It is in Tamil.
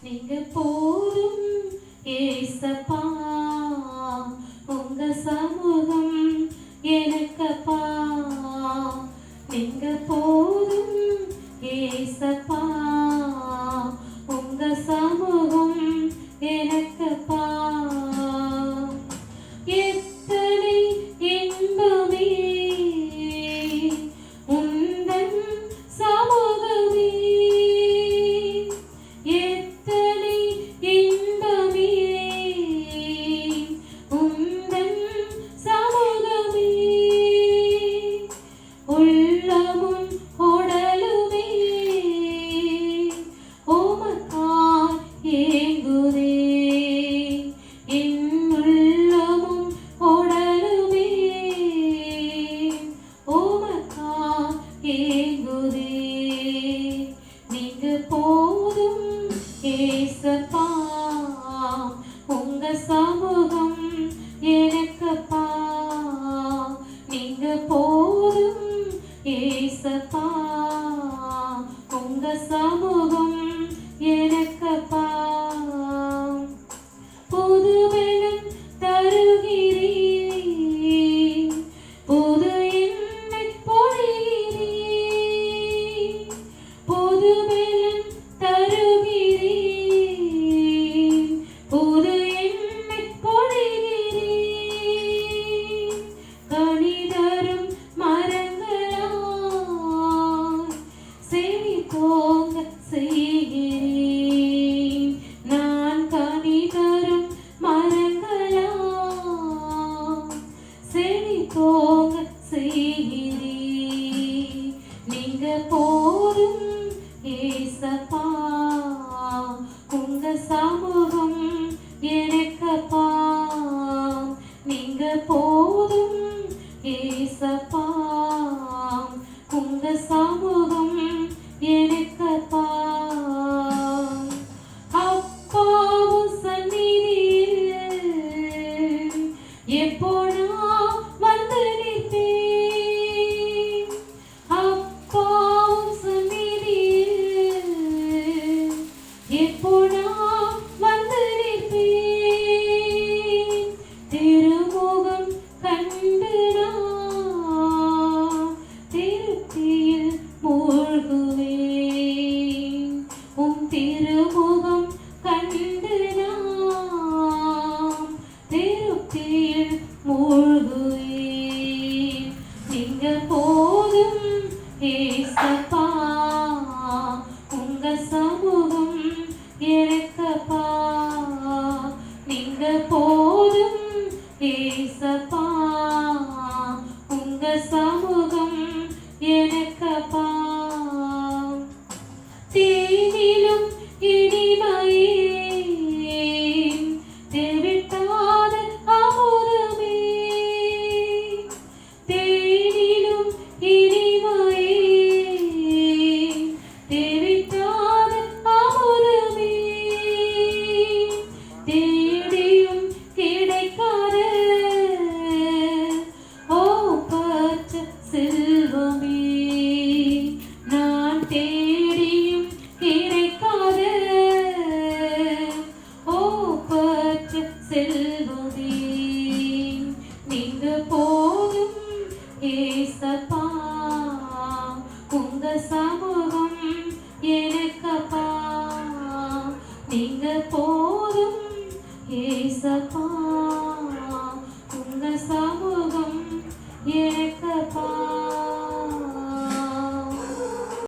நீங்க போதும் ஏசப்பா, உங்க சமூகம் எனக்கப்பா. நீங்க போதும் ஏசப்பா, உங்க சமூகம் எனக்கப்பா. எத்தனை இன்பமே உந்தன் சமூகமே, எத்தனை இன்பமே உந்தன் சமூகமே. உள்ளமும் உடலுமே உமக்காய் ஏங்குதே, என் உள்ளமும் உடலுமே உமக்காய் ஏங்குதே. நீங்க போதும் ஏசப்பா, உங்க சமூகம் எனக்கப்பா. நீங்க போதும் ஏசப்பா, உங்க சமூகம் எனக்கப்பா. புதுவெனம் தருகிறீர், புது எண்ணை பொழிகிறீர். புதுவெனம் தருகிறீர், புது எண்ணை பொழிகிறீர். கனிதரும் மரங்களாய் செழித்தோங்க செய்கிறீர். நான் கனிதரும் மரங்களாய் செழித்தோங்க செய்கிறீர். நீங்க போதும் ஏசப்பா, உங்க சமூகம் எனக்கப்பா. நீங்க போதும் ஏசப்பா, உங்க சமூகம் எனக்கப்பா. அப்பாவும் சந்நிதியில் எப்போ நான் வந்து நிற்பேன். அப்பாவும் சந்நிதியில் எப்போ நான் வந்து நிற்பேன். திருமுகம் கண்டு நான் திருப்தியில் மூழ்குவேன். உம் திருமுகம் கண்டு நான் திருப்தியில் மூழ்குவேன். நீங்க போதும் ஏசப்பா, உங்க சமூகம் எனக்கப்பா. நீங்க போதும் ஏசப்பா, உங்க சமூகம் எனக்கப்பா. தேனிலும் இனிமையே தெவிட்டாத அமுதமே, தேனிலும் இனிமையே தெவிட்டாத அமுதமே. தேடியும் கிடைக்காத ஓ பச்சை செல்வமே, நான் தேடியும் கிடைக்காத ஓ பச்சை செல்வமே. நீங்க போதும் ஏசப்பா, உங்க சமூகம் எனக்கப்பா. நீங்க போதும் ஏசப்பா, உங்க சமூகம் எனக்கப்பா.